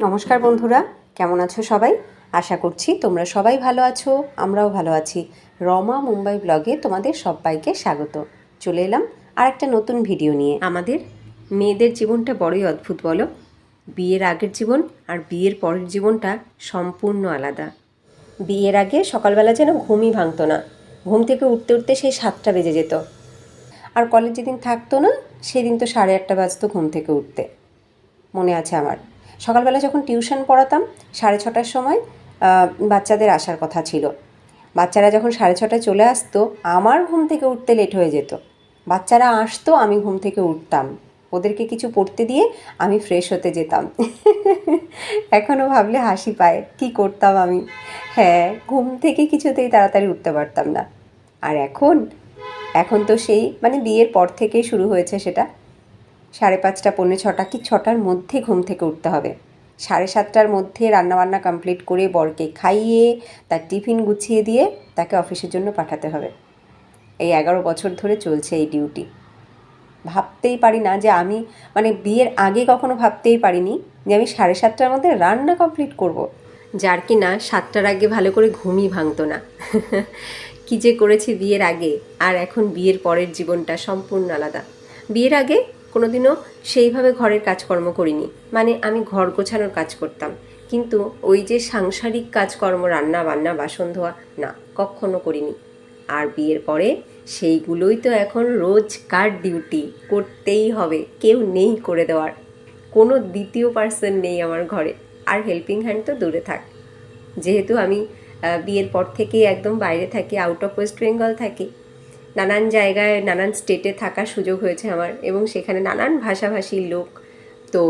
নমস্কার বন্ধুরা, কেমন আছো সবাই? আশা করছি তোমরা সবাই ভালো আছো, আমরাও ভালো আছি। রমা মুম্বাই ব্লগে তোমাদের সবাইকে স্বাগত। চলে এলাম আর একটা নতুন ভিডিও নিয়ে। আমাদের মেয়েদের জীবনটা বড়ই অদ্ভুত, বলো? বিয়ের আগের জীবন আর বিয়ের পরের জীবনটা সম্পূর্ণ আলাদা। বিয়ের আগে সকালবেলা যেন ঘুমই ভাঙতো না, ঘুম থেকে উঠতে উঠতে সেই 7টা বেজে যেত। আর কলেজ যেদিন থাকতো না সেদিন তো 8:30 বাজতো ঘুম থেকে উঠতে। মনে আছে আমার, সকালবেলা যখন টিউশন পড়াতাম 6:30টার সময় বাচ্চাদের আসার কথা ছিল। বাচ্চারা যখন 6:30টায় চলে আসতো আমার ঘুম থেকে উঠতে লেট হয়ে যেত। বাচ্চারা আসতো, আমি ঘুম থেকে উঠতাম, ওদেরকে কিছু পড়তে দিয়ে আমি ফ্রেশ হতে যেতাম। এখনও ভাবলে হাসি পায়, কী করতাম আমি। হ্যাঁ, ঘুম থেকে কিছুতেই তাড়াতাড়ি উঠতে পারতাম না। আর এখন এখন তো সেই বিয়ের পর থেকেই শুরু হয়েছে সেটা। 5:30, 5:45 কি 6টার মধ্যে ঘুম থেকে উঠতে হবে। 7:30টার মধ্যে রান্নাবান্না কমপ্লিট করে বরকে খাইয়ে তার টিফিন গুছিয়ে দিয়ে তাকে অফিসের জন্য পাঠাতে হবে। এই 11 বছর ধরে চলছে এই ডিউটি। ভাবতেই পারি না যে আমি বিয়ের আগে কখনো ভাবতেই পারিনি যে আমি 7:30টার মধ্যে রান্না কমপ্লিট করব। যার কি না 7টার আগে ভালো করে ঘুমই ভাঙতো না। কী যে করেছি বিয়ের আগে, আর এখন বিয়ের পরের জীবনটা সম্পূর্ণ আলাদা। বিয়ের আগে কোনোদিনও সেইভাবে ঘরের কাজকর্ম করিনি, আমি ঘর গোছানোর কাজ করতাম, কিন্তু ওই যে সাংসারিক কাজকর্ম, রান্না বান্না বাসন ধোয়া, না, কখনো করিনি। আর বিয়ের পরে সেইগুলোই তো এখন রোজকার ডিউটি, করতেই হবে, কেউ নেই করে দেওয়ার, কোনো দ্বিতীয় পার্সন নেই আমার ঘরে। আর হেল্পিং হ্যান্ড তো দূরে থাক। যেহেতু আমি বিয়ের পর থেকেই একদম বাইরে থাকি, আউট অফ ওয়েস্ট বেঙ্গল থাকি, নানান জায়গায় নানান স্টেটে থাকার সুযোগ হয়েছে আমার, এবং সেখানে নানান ভাষাভাষীর লোক। তো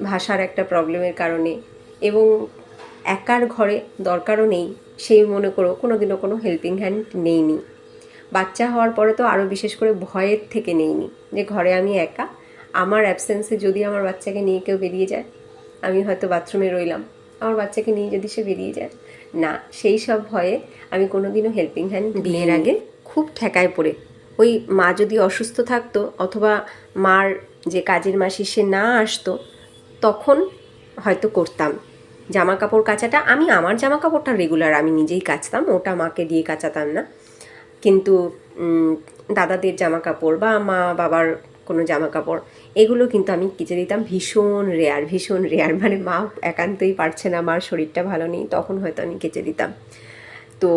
ভাষার একটা প্রবলেমের কারণে এবং একার ঘরে দরকারও নেই, সেই মনে করো কোনোদিনও কোনো হেল্পিং হ্যান্ড নেইনি। বাচ্চা হওয়ার পরে তো আরও বিশেষ করে ভয়ের থেকে নেইনি, যে ঘরে আমি একা, আমার অ্যাবসেন্সে যদি আমার বাচ্চাকে নিয়ে কেউ বেরিয়ে যায়, আমি হয়তো বাথরুমে রইলাম, আমার বাচ্চাকে নিয়ে যদি সে বেরিয়ে যায়, না, সেই সব ভয়ে আমি কোনোদিনও হেল্পিং হ্যান্ড বিয়ের আগে খুব ঠেকায় পড়ে, ওই মা যদি অসুস্থ থাকতো অথবা মার যে কাজের মাসি সে না আসতো, তখন হয়তো করতাম। জামা কাপড় কাচাটা, আমি আমার জামা কাপড়টা রেগুলার আমি নিজেই কাচতাম, ওটা মাকে দিয়ে কাচাতাম না। কিন্তু দাদাদের জামা কাপড় বা মা বাবার কোনো জামা কাপড়, এগুলো কিন্তু আমি কেচে দিতাম। ভীষণ রেয়ার, মা একান্তই পারছে না, মার শরীরটা ভালো নেই, তখন হয়তো আমি কেচে দিতাম। তো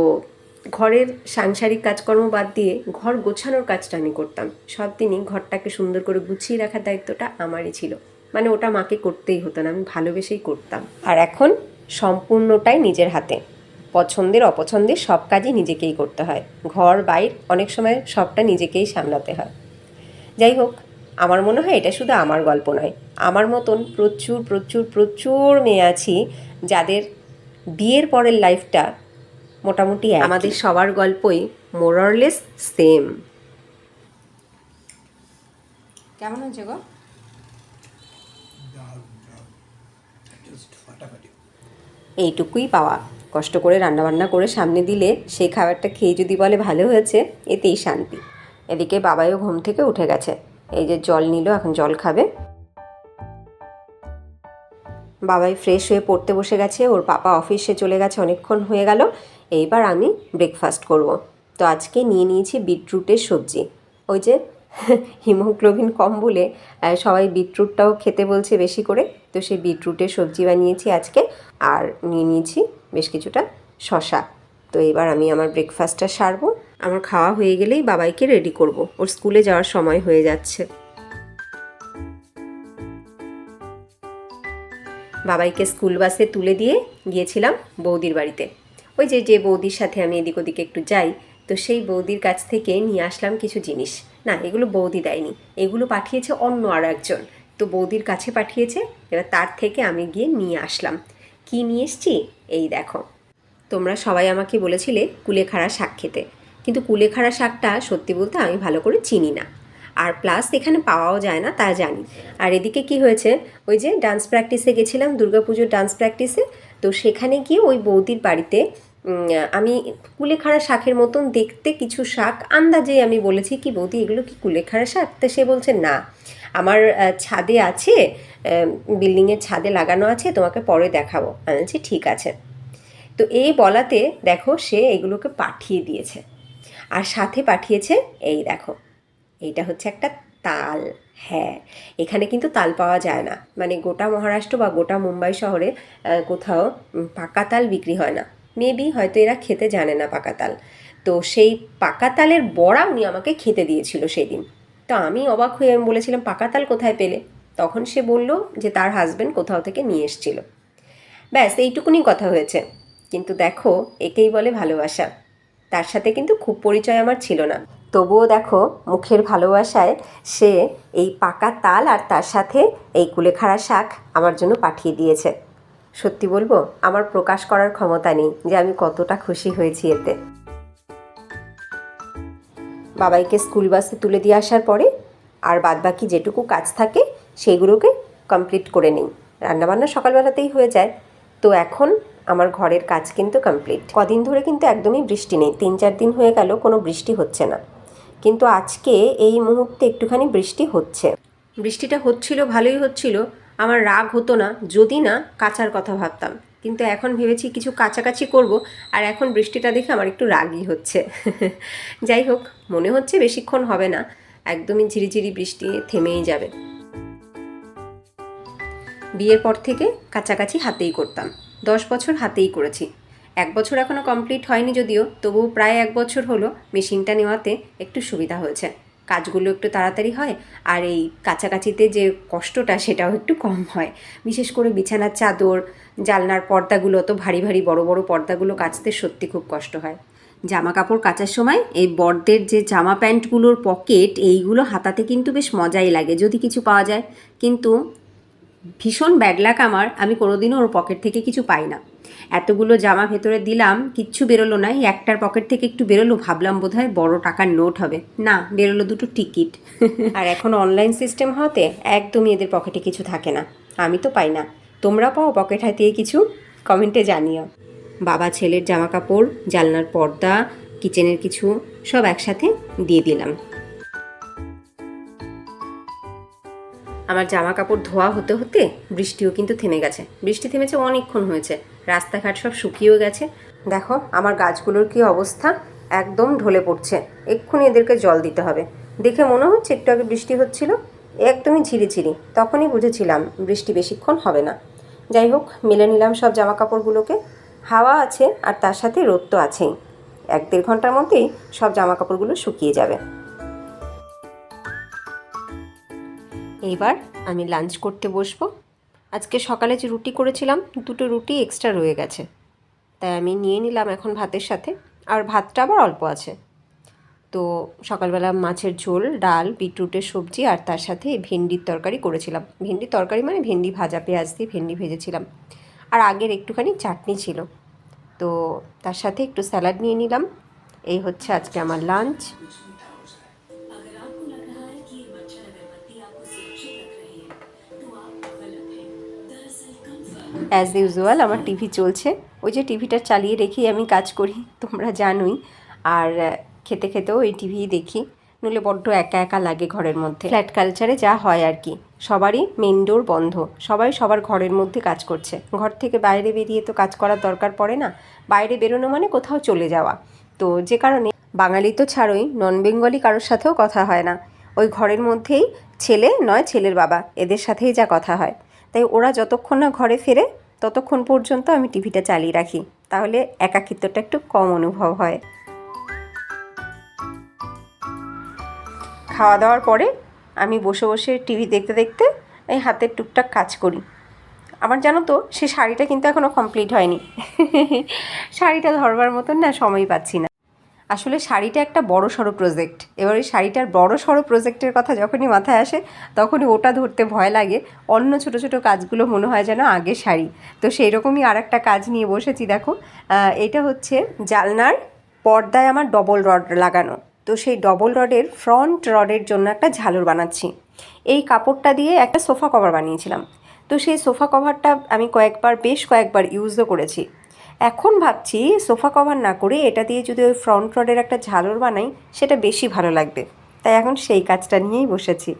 ঘরের সাংসারিক কাজকর্ম বাদ দিয়ে ঘর গোছানোর কাজটা আমি করতাম। সব দিনই ঘরটাকে সুন্দর করে গুছিয়ে রাখার দায়িত্বটা আমারই ছিল। ওটা মাকে করতেই হতো না, আমি ভালোবেসেই করতাম। আর এখন সম্পূর্ণটাই নিজের হাতে, পছন্দের অপছন্দের সব কাজই নিজেকেই করতে হয়, ঘর বাইর অনেক সময় সবটা নিজেকেই সামলাতে হয়। যাই হোক, আমার মনে হয় এটা শুধু আমার গল্প নয়, আমার মতন প্রচুর প্রচুর প্রচুর মেয়ে আছি যাদের বিয়ের পরের লাইফটা মোটামুটি আমাদের সবার গল্পই মোরলেস সেম। কেমন হচ্ছে গো? এইটুকুই পাওয়া, কষ্ট করে রান্নাবান্না করে সামনে দিলে সেই খাবারটা খেয়ে যদি বলে ভালো হয়েছে, এতেই শান্তি। এদিকে বাবাইও ঘুম থেকে উঠে গেছে, এই যে জল নিল, এখন জল খাবে। বাবাই ফ্রেশ হয়ে পড়তে বসে গেছে, ওর পাপা অফিসে চলে গেছে, অনেকক্ষণ হয়ে গেল। এইবার আমি ব্রেকফাস্ট করব। তো আজকে নিয়ে নিয়েছি বিটরুটের সবজি। ওই যে হিমোগ্লোবিন কম বলে সবাই বিটরুটটাও খেতে বলছে বেশি করে, তো সেই বিটরুটের সবজি বানিয়েছি আজকে। আর নিয়ে নিয়েছি বেশ কিছুটা শশা। তো এবার আমি আমার ব্রেকফাস্টটা সারবো। আমার খাওয়া হয়ে গেলেই বাবাইকে রেডি করব, ওর স্কুলে যাওয়ার সময় হয়ে যাচ্ছে। বাবাইকে স্কুল বাসে তুলে দিয়ে গিয়েছিলাম বৌদির বাড়িতে। ওই যে বৌদির সাথে আমি এদিক ওদিকে একটু যাই, তো সেই বৌদির কাছ থেকে নিয়ে আসলাম কিছু জিনিস। না, এগুলো বৌদি দেয়নি, এগুলো পাঠিয়েছে অন্য আর একজন, তো বৌদির কাছে পাঠিয়েছে, এবার তার থেকে আমি গিয়ে নিয়ে আসলাম। কি নিয়ে এসছি এই দেখো। তোমরা সবাই আমাকে বলেছিলে কুলেখাড়া শাক খেতে, কিন্তু কুলেখাড়া শাকটা সত্যি বলতে আমি ভালো করে চিনি না, আর প্লাস এখানে পাওয়াও যায় না তা জানি। আর এদিকে কি হয়েছে, ওই যে ডান্স প্র্যাকটিসে গেছিলাম, দুর্গাপুজোর ডান্স প্র্যাকটিসে, তো সেখানে গিয়ে ওই বৌদির বাড়িতে আমি কুলেখাড়া শাকের মতন দেখতে কিছু শাক আন্দাজে আমি বলেছি কি বৌদি এগুলো কি কুলেখাড়া শাক, তো সে বলছে না আমার ছাদে আছে, বিল্ডিংয়ের ছাদে লাগানো আছে, তোমাকে পরে দেখাবো। আমি বলছি ঠিক আছে। তো এই বলাতে দেখো সে এগুলোকে পাঠিয়ে দিয়েছে, আর সাথে পাঠিয়েছে এই দেখো, এইটা হচ্ছে একটা তাল। হ্যাঁ, এখানে কিন্তু তাল পাওয়া যায় না, মানে গোটা মহারাষ্ট্র বা গোটা মুম্বাই শহরে কোথাও পাকা তাল বিক্রি হয় না। মেবি হয়তো এরা খেতে জানে না পাকা তাল। তো সেই পাকা তালের বড়া উনি আমাকে খেতে দিয়েছিল সেদিন। তো আমি অবাক হয়ে আমি বলেছিলাম পাকা তাল কোথায় পেলে? তখন সে বলল যে তার হাজব্যান্ড কোথাও থেকে নিয়ে এসেছিল। ব্যাস এইটুকুনি কথা হয়েছে। কিন্তু দেখো একেই বলে ভালোবাসা। তার সাথে কিন্তু খুব পরিচয় আমার ছিল না, তবুও দেখো মুখের ভালোবাসায় সে এই পাকা তাল আর তার সাথে এই কুলেখাড়া শাক আমার জন্য পাঠিয়ে দিয়েছে। সত্যি বলবো আমার প্রকাশ করার ক্ষমতা নেই যে আমি কতটা খুশি হয়েছি এতে। বাবাইকে স্কুল বাসে তুলে দিয়ে আসার পরে আর বাদবাকি যেটুকু কাজ থাকে সেইগুলোকে কমপ্লিট করে নিই। রান্নাবান্না সকালবেলাতেই হয়ে যায়। তো এখন আমার ঘরের কাজ কিন্তু কমপ্লিট। কদিন ধরে কিন্তু একদমই বৃষ্টি নেই, 3-4 দিন হয়ে গেল কোনো বৃষ্টি হচ্ছে না। কিন্তু আজকে এই মুহূর্তে একটুখানি বৃষ্টি হচ্ছে। বৃষ্টিটা হচ্ছিল, ভালোই হচ্ছিল, আমার রাগ হতো না যদি না কাচার কথা ভাবতাম। কিন্তু এখন ভেবেছি কিছু কাছাকাছি করব, আর এখন বৃষ্টিটা দেখে আমার একটু রাগই হচ্ছে। যাই হোক, মনে হচ্ছে বেশিক্ষণ হবে না, একদমই ঝিরিঝিরি বৃষ্টি থেমেই যাবে। বিয়ের পর থেকে কাছাকাছি হাতেই করতাম, 10 বছর হাতেই করেছি। 1 বছর এখনও কমপ্লিট হয়নি যদিও, তবুও প্রায় 1 বছর হলো মেশিনটা নেওয়াতে একটু সুবিধা হয়েছে, কাজগুলো একটু তাড়াতাড়ি হয়, আর এই কাছাকাছিতে যে কষ্টটা সেটাও একটু কম হয়। বিশেষ করে বিছানার চাদর, জানলার পর্দাগুলো, তো ভারী ভারী বড় বড় পর্দাগুলো কাচতে সত্যি খুব কষ্ট হয়। জামা কাপড় কাচার সময় এই বড়দের যে জামা প্যান্টগুলোর পকেট এইগুলো হাতাতে কিন্তু বেশ মজাই লাগে যদি কিছু পাওয়া যায়, কিন্তু ভীষণ ব্যাড লাক আমার, আমি কোনোদিনও ওর পকেট থেকে কিছু পাই না। এতগুলো জামা ভেতরে দিলাম, কিচ্ছু বেরোলো না। একটার পকেট থেকে একটু বেরোলো, ভাবলাম বোধহয় বড় টাকার নোট হবে, না বেরোলো দুটো টিকিট। আর এখন অনলাইন সিস্টেম হতে একদমই এদের পকেটে কিছু থাকে না, আমি তো পাই না। তোমরা পাও পকেট হাতিয়ে কিছু? কমেন্টে জানিও। বাবা ছেলের জামা কাপড়, জানলার পর্দা, কিচেনের কিছু সব একসাথে দিয়ে দিলাম। আমার জামা কাপড় ধোয়া হতে হতে বৃষ্টিও কিন্তু থেমে গেছে। বৃষ্টি থেমেছে অনেকক্ষণ হয়েছে, রাস্তাঘাট সব শুকিয়েও গেছে। দেখো আমার গাছগুলোর কি অবস্থা, একদম ঢলে পড়ছে। এক্ষুনি এদেরকে জল দিতে হবে। দেখে মনে হচ্ছে একটু আগে বৃষ্টি হচ্ছিল, একদমই ঝিরিঝিরি, তখনই বুঝেছিলাম বৃষ্টি বেশিক্ষণ হবে না। যাই হোক, মেলে নিলাম সব জামা কাপড়গুলোকে। হাওয়া আছে আর তার সাথে রোদ তো আছেই, 1-1.5 ঘন্টার মধ্যেই সব জামা কাপড়গুলো শুকিয়ে যাবে। এইবার আমি লাঞ্চ করতে বসবো। আজকে সকালে যে রুটি করেছিলাম, 2টো রুটি এক্সট্রা রয়ে গেছে, তাই আমি নিয়ে নিলাম এখন ভাতের সাথে, আর ভাতটা আবার অল্প আছে। তো সকালবেলা মাছের ঝোল, ডাল, বিটরুটের সবজি, আর তার সাথে ভেন্ডির তরকারি করেছিলাম। ভেন্ডির তরকারি মানে ভেন্ডি ভাজা, পেঁয়াজ দিয়ে ভেন্ডি ভেজেছিলাম, আর আগের একটুখানি চাটনি ছিল। তো তার সাথে একটু স্যালাড নিয়ে নিলাম। এই হচ্ছে আজকে আমার লাঞ্চ। অ্যাজ ইউজুয়াল আমার টিভি চলছে, ওই যে টিভিটা চালিয়ে রেখেই আমি কাজ করি, তোমরা জানোই। আর খেতে খেতেও এই টিভি দেখি, নইলে বড্ড একা একা লাগে ঘরের মধ্যে। ফ্ল্যাট কালচারে যা হয় আর কি, সবারই মেন ডোর বন্ধ, সবাই সবার ঘরের মধ্যে কাজ করছে। ঘর থেকে বাইরে বেরিয়ে তো কাজ করার দরকার পড়ে না, বাইরে বেরোনো মানে কোথাও চলে যাওয়া। তো যে কারণে বাঙালি তো ছাড়োই, নন বেঙ্গলি কারোর সাথেও কথা হয় না। ওই ঘরের মধ্যেই ছেলে নয় ছেলের বাবা, এদের সাথেই যা কথা হয়। তাই ওরা যতক্ষণ না ঘরে ফেরে ততক্ষণ পর্যন্ত আমি টিভিটা চালিয়ে রাখি, তাহলে একাকিত্বটা একটু কম অনুভব হয়। খাওয়া দাওয়ার পরে আমি বসে বসে টিভি দেখতে দেখতে এই হাতের টুকটাক কাজ করি। আমার জানো তো সে শাড়িটা কিন্তু এখনও কমপ্লিট হয়নি। শাড়িটা ধরবার মতন না সময় পাচ্ছি না। আসলে শাড়িটা একটা বড় সড়ো প্রজেক্ট, এবার ওই শাড়িটার বড় সড়ো প্রজেক্টের কথা যখনই মাথায় আসে তখনই ওটা ধরতে ভয় লাগে। অন্য ছোটো ছোটো কাজগুলো মনে হয় যেন আগে শাড়ি। তো সেই রকমই আর একটা কাজ নিয়ে বসেছি। দেখো, এটা হচ্ছে জানলার পর্দায় আমার ডবল রড লাগানো, তো সেই ডবল রডের ফ্রন্ট রডের জন্য একটা ঝালর বানাচ্ছি। এই কাপড়টা দিয়ে একটা সোফা কভার বানিয়েছিলাম, তো সেই সোফা কভারটা আমি বেশ কয়েকবার ইউজও করেছি। এখন ভাবছি সোফা কভার না করে এটা দিয়ে যদি ওই ফ্রন্ট রডের একটা ঝালর বানাই সেটা বেশি ভালো লাগবে, তাই এখন সেই কাজটা নিয়েই বসেছি।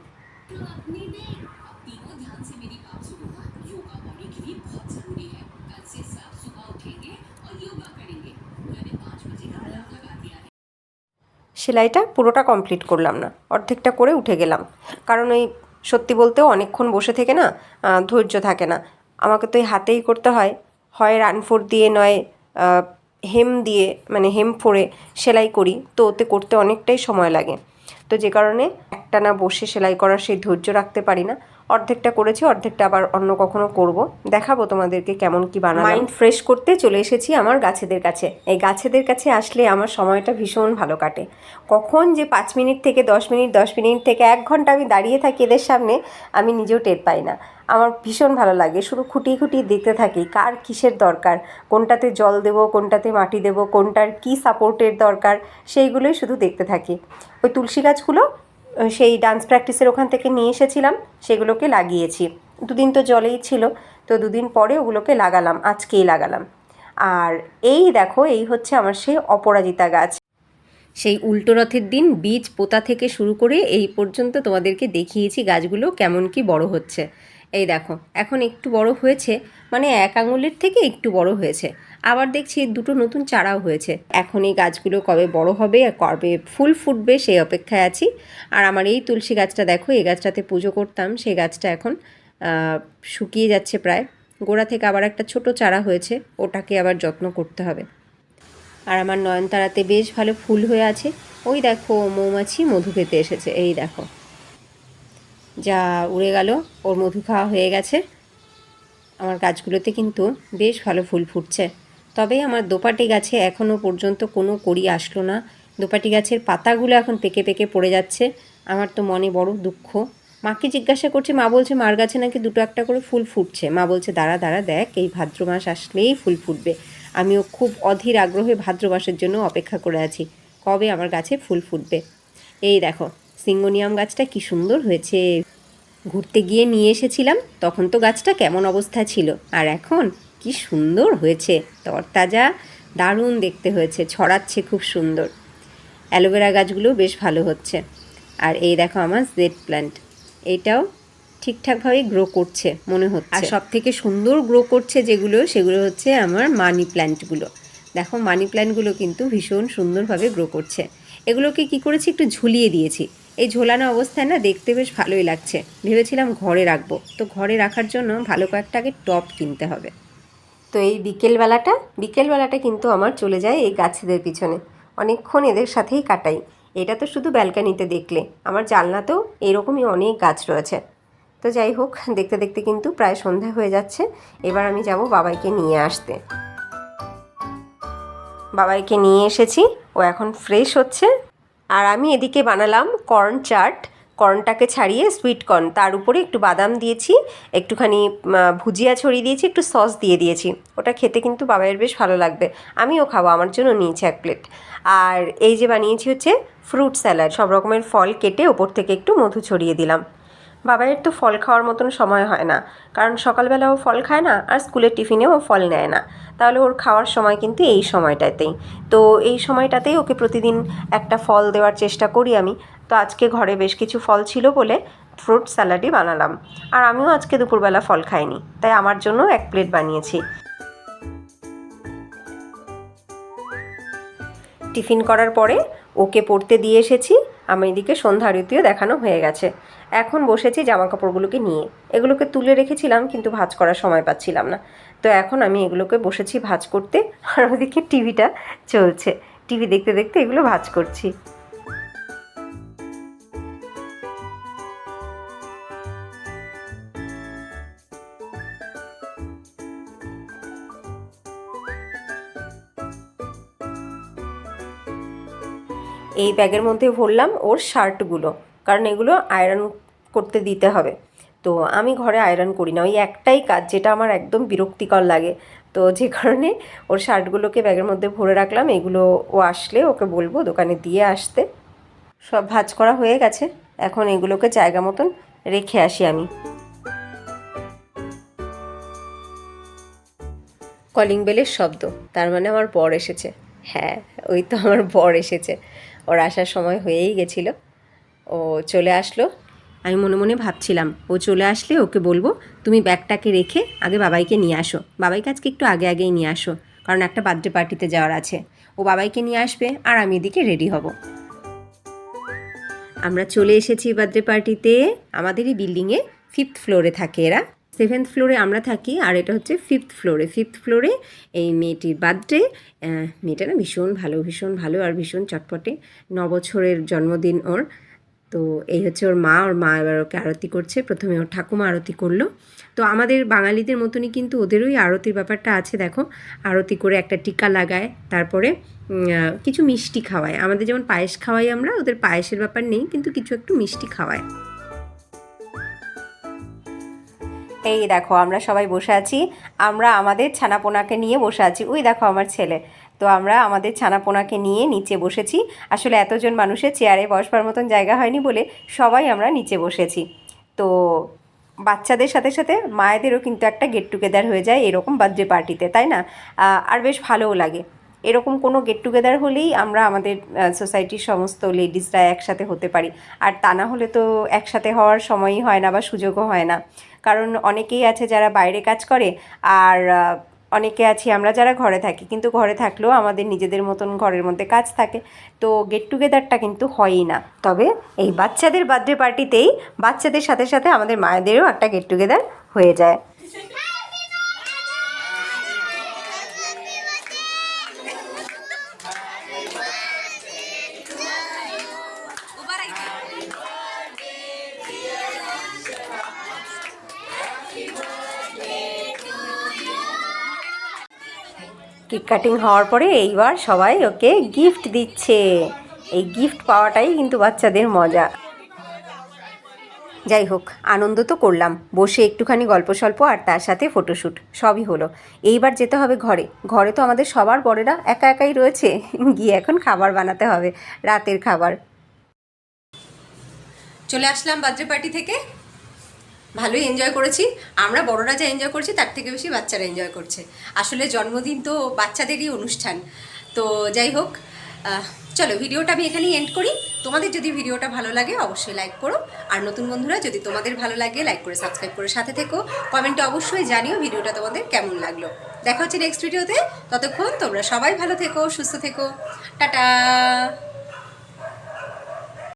সেলাইটা পুরোটা কমপ্লিট করলাম না, অর্ধেকটা করে উঠে গেলাম, কারণ ওই সত্যি বলতেও অনেকক্ষণ বসে থেকে না ধৈর্য থাকে না। আমাকে তো এই হাতেই করতে হয়, হয় রানফোর দিয়ে নয় হেম দিয়ে, মানে হেম ফোরে সেলাই করি, তো ওতে করতে অনেকটাই সময় লাগে। তো যে কারণে একটানা বসে সেলাই করার সেই ধৈর্য রাখতে পারি না। অর্ধেকটা করেছি, অর্ধেকটা আবার অন্য কখনো করব, দেখাবো তোমাদেরকে কেমন কি বানালাম। মাইন্ড ফ্রেশ করতে চলে এসেছি আমার গাছেদের কাছে। এই গাছেদের কাছে আসলে আমার সময়টা ভীষণ ভালো কাটে। কখন যে 5 মিনিট থেকে 10 মিনিট, 10 মিনিট থেকে 1 ঘন্টা আমি দাঁড়িয়ে থাকি এদের সামনে, আমি নিজেও টের পাই না। আমার ভীষণ ভালো লাগে, শুধু খুঁটিয়ে খুঁটিয়ে দেখতে থাকি কার কিসের দরকার, কোনটাতে জল দেবো, কোনটাতে মাটি দেবো, কোনটার কী সাপোর্টের দরকার, সেইগুলোই শুধু দেখতে থাকি। ওই তুলসী গাছগুলো সেই ডান্স প্র্যাকটিসের ওখান থেকে নিয়ে এসেছিলাম, সেগুলোকে লাগিয়েছি। 2 দিন তো জলেই ছিল, তো 2 দিন পরে ওগুলোকে লাগালাম, আজকেই লাগালাম। আর এই দেখো, এই হচ্ছে আমার সেই অপরাজিতা গাছ। সেই উল্টো রথের দিন বীজ পোঁতা থেকে শুরু করে এই পর্যন্ত তোমাদেরকে দেখিয়েছি গাছগুলো কেমন কি বড় হচ্ছে। এই দেখো এখন একটু বড় হয়েছে, মানে 1 আঙুলের থেকে একটু বড় হয়েছে। আবার দেখছি 2টো নতুন চারাও হয়েছে। এখন এই গাছগুলো কবে বড় হবে আর কবে ফুল ফুটবে সেই অপেক্ষায় আছি। আর আমার এই তুলসী গাছটা দেখো, এই গাছটাতে পুজো করতাম, সেই গাছটা এখন শুকিয়ে যাচ্ছে প্রায়। গোড়া থেকে আবার একটা ছোট চারা হয়েছে, ওটাকে আবার যত্ন করতে হবে। আর আমার নয়নতারাতে বেশ ভালো ফুল হয়ে আছে। ওই দেখো মৌমাছি মধু খেতে এসেছে, এই দেখো যা উড়ে গেল, ওর মধু খাওয়া হয়ে গেছে। আমার গাছগুলোতে কিন্তু বেশ ভালো ফুল ফুটছে। তবে আমার দোপাটি গাছে এখনও পর্যন্ত কোনো কড়ি আসলো না। দোপাটি গাছের পাতাগুলো এখন পেকে পেকে পড়ে যাচ্ছে। আমার তো মনে বড় দুঃখ। মাকে জিজ্ঞাসা করছে, মা বলছে মার গাছে নাকি 2টো একটা করে ফুল ফুটছে। মা বলছে দাঁড়া দাঁড়া দেখ, এই ভাদ্র মাস আসলেই ফুল ফুটবে। আমিও খুব অধীর আগ্রহে ভাদ্র মাসের জন্য অপেক্ষা করে আছি, কবে আমার গাছে ফুল ফুটবে। এই দেখো সিঙ্গোনিয়াম গাছটা কি সুন্দর হয়েছে। ঘুরতে গিয়ে নিয়ে এসেছিলাম, তখন তো গাছটা কেমন অবস্থা ছিল, আর এখন কি সুন্দর হয়েছে, তরতাজা, দারুণ দেখতে হয়েছে, ছড়াচ্ছে খুব সুন্দর। অ্যালোভেরা গাছগুলো বেশ ভালো হচ্ছে। আর এই দেখো আমার জেড প্ল্যান্ট, এইটাও ঠিকঠাকভাবে গ্রো করছে মনে হচ্ছে। আর সব থেকে সুন্দর গ্রো করছে যেগুলো, সেগুলো হচ্ছে আমার মানি প্ল্যান্টগুলো। দেখো মানি প্ল্যান্টগুলো কিন্তু ভীষণ সুন্দরভাবে গ্রো করছে। এগুলোকে কি করেছি, একটু ঝুলিয়ে দিয়েছি। এই ঝোলানো অবস্থায় না দেখতে বেশ ভালোই লাগছে। ভেবেছিলাম ঘরে রাখবো, তো ঘরে রাখার জন্য ভালো কয়েকটা আগে টব কিনতে হবে। তো এই বিকেলবেলাটা কিন্তু আমার চলে যায় এই গাছেদের পিছনে, অনেকক্ষণ এদের সাথেই কাটাই। এটা তো শুধু ব্যালকানিতে দেখলে, আমার জানলাতেও এরকমই অনেক গাছ রয়েছে। তো যাই হোক, দেখতে দেখতে কিন্তু প্রায় সন্ধ্যা হয়ে যাচ্ছে। এবার আমি যাব বাবাইকে নিয়ে আসতে। বাবাইকে নিয়ে এসেছি, ও এখন ফ্রেশ হচ্ছে। আর আমি এদিকে বানালাম কর্ন চাট। কর্নটাকে ছাড়িয়ে সুইট কর্ন, তার উপরে একটু বাদাম দিয়েছি, একটুখানি ভুজিয়া ছড়িয়ে দিয়েছি, একটু সস দিয়ে দিয়েছি। ওটা খেতে কিন্তু বাবাইয়ের বেশ ভালো লাগবে। আমিও খাবো, আমার জন্য নিয়েছি 1 প্লেট। আর এই যে বানিয়েছি হচ্ছে ফ্রুট স্যালাড, সব রকমের ফল কেটে ওপর থেকে একটু মধু ছড়িয়ে দিলাম। বাবাইয়ের তো ফল খাওয়ার মতন সময় হয় না, কারণ সকালবেলা ও ফল খায় না, আর স্কুলের টিফিনেও ও ফল নেয় না। তাহলে ওর খাওয়ার সময় কিন্তু এই সময়টাতেই। তো এই সময়টাতেই ওকে প্রতিদিন একটা ফল দেওয়ার চেষ্টা করি আমি। তো আজকে ঘরে বেশ কিছু ফল ছিল বলে ফ্রুট স্যালাডই বানালাম। আর আমিও আজকে দুপুরবেলা ফল খাইনি, তাই আমার জন্য 1 প্লেট বানিয়েছি। টিফিন করার পরে ওকে পড়তে দিয়ে এসেছি। আমি এদিকে সন্ধ্যা আরতিও দেখানো হয়ে গেছে। এখন বসেছি জামাকাপড়গুলোকে নিয়ে। এগুলোকে তুলে রেখেছিলাম, কিন্তু ভাঁজ করার সময় পাচ্ছিলাম না। তো এখন আমি এগুলোকে বসেছি ভাঁজ করতে, আর ওদিকে টিভিটা চলছে। টিভি দেখতে দেখতে এগুলো ভাঁজ করছি। এই ব্যাগের মধ্যে ভরলাম ওর শার্টগুলো, কারণ এগুলো আয়রন করতে দিতে হবে। তো আমি ঘরে আয়রন করি না, ওই একটাই কাজ যেটা আমার একদম বিরক্তিকর লাগে। তো যে কারণে ওর শার্টগুলোকে ব্যাগের মধ্যে ভরে রাখলাম। এগুলো ও আসলে ওকে বলবো দোকানে দিয়ে আসতে। সব ভাঁজ করা হয়ে গেছে, এখন এগুলোকে জায়গা মতন রেখে আসি আমি। কলিং বেলের শব্দ, তার মানে আমার বর এসেছে। হ্যাঁ, ওই তো আমার বর এসেছে, ওর আসার সময় হয়েই গেছিলো, ও চলে আসলো। আমি মনে মনে ভাবছিলাম ও চলে আসলে ওকে বলবো তুমি ব্যাগটাকে রেখে আগে বাবাইকে নিয়ে আসো, বাবাইকে আজকে একটু আগে আগেই নিয়ে আসো, কারণ একটা বার্থডে পার্টিতে যাওয়ার আছে। ও বাবাইকে নিয়ে আসবে আর আমি এদিকে রেডি হব। আমরা চলে এসেছি বার্থডে পার্টিতে। আমাদেরই বিল্ডিংয়ে 5th ফ্লোরে থাকে এরা, 7th ফ্লোরে আমরা থাকি, আর এটা হচ্ছে 5th ফ্লোরে। 5th ফ্লোরে এই মেয়েটির বার্থডে। মেয়েটা না ভীষণ ভালো আর ভীষণ চটপটে। 9 বছরের জন্মদিন ওর। তো এই হচ্ছে ওর মা এবার ওকে আরতি করছে। প্রথমে ওর ঠাকুমা আরতি করলো। তো আমাদের বাঙালিদের মতনই কিন্তু ওদেরও আরতির ব্যাপারটা আছে। দেখো, আরতি করে একটা টিকা লাগায়, তারপরে কিছু মিষ্টি খাওয়ায়। আমাদের যেমন পায়েস খাওয়াই আমরা, ওদের পায়েসের ব্যাপার নেই, কিন্তু কিছু একটু মিষ্টি খাওয়ায়। এই দেখো আমরা সবাই বসে আছি, আমরা আমাদের ছানাপোনাকে নিয়ে বসে আছি। ওই দেখো আমার ছেলে। তো আমরা আমাদের ছানাপোনাকে নিয়ে নিচে বসেছি। আসলে এতজন মানুষের চেয়ারে বসবার মতন জায়গা হয়নি বলে সবাই আমরা নিচে বসেছি। তো বাচ্চাদের সাথে সাথে মায়েদেরও কিন্তু একটা গেট টুগেদার হয়ে যায় এরকম বার্থডে পার্টিতে, তাই না? আর বেশ ভালোও লাগে। এরকম কোনো গেট টুগেদার হলেই আমরা আমাদের সোসাইটির সমস্ত লেডিসরা একসাথে হতে পারি। আর তা না হলে তো একসাথে হওয়ার সময়ই হয় না বা সুযোগও হয় না। কারণ অনেকেই আছে যারা বাইরে কাজ করে, আর অনেকে আছি আমরা যারা ঘরে থাকি, কিন্তু ঘরে থাকলেও আমাদের নিজেদের মতন ঘরের মধ্যে কাজ থাকে। তো গেট টুগেদারটা কিন্তু হয়ই না। তবে এই বাচ্চাদের বার্থডে পার্টিতেই বাচ্চাদের সাথে সাথে আমাদের মায়েদেরও একটা গেট টুগেদার হয়ে যায়। কেক কাটিং হওয়ার পরে এইবার সবাই ওকে গিফট দিচ্ছে। এই গিফট পাওয়াটাই কিন্তু বাচ্চাদের মজা। যাই হোক, আনন্দ তো করলাম, বসে একটুখানি গল্প সল্প আর তার সাথে ফটোশ্যুট সবই হলো। এইবার যেতে হবে ঘরে। ঘরে তো আমাদের সবার বড়েরা একা একাই রয়েছে, গিয়ে এখন খাবার বানাতে হবে, রাতের খাবার। চলে আসলাম বার্থডে পার্টি থেকে, ভালোই এনজয় করেছি। আমরা বড়রা যা এনজয় করছি তার থেকে বেশি বাচ্চারা এনজয় করছে। আসলে জন্মদিন তো বাচ্চাদেরই অনুষ্ঠান। তো যাই হোক, চলো ভিডিওটা আমি এখানেই এন্ড করি। তোমাদের যদি ভিডিওটা ভালো লাগে অবশ্যই লাইক করো, আর নতুন বন্ধুরা যদি তোমাদের ভালো লাগে লাইক করে সাবস্ক্রাইব করে সাথে থেকো। কমেন্টে অবশ্যই জানিও ভিডিওটা তোমাদের কেমন লাগলো। দেখা হচ্ছে নেক্সট ভিডিওতে। ততক্ষণ তোমরা সবাই ভালো থেকো, সুস্থ থেকো। টাটা।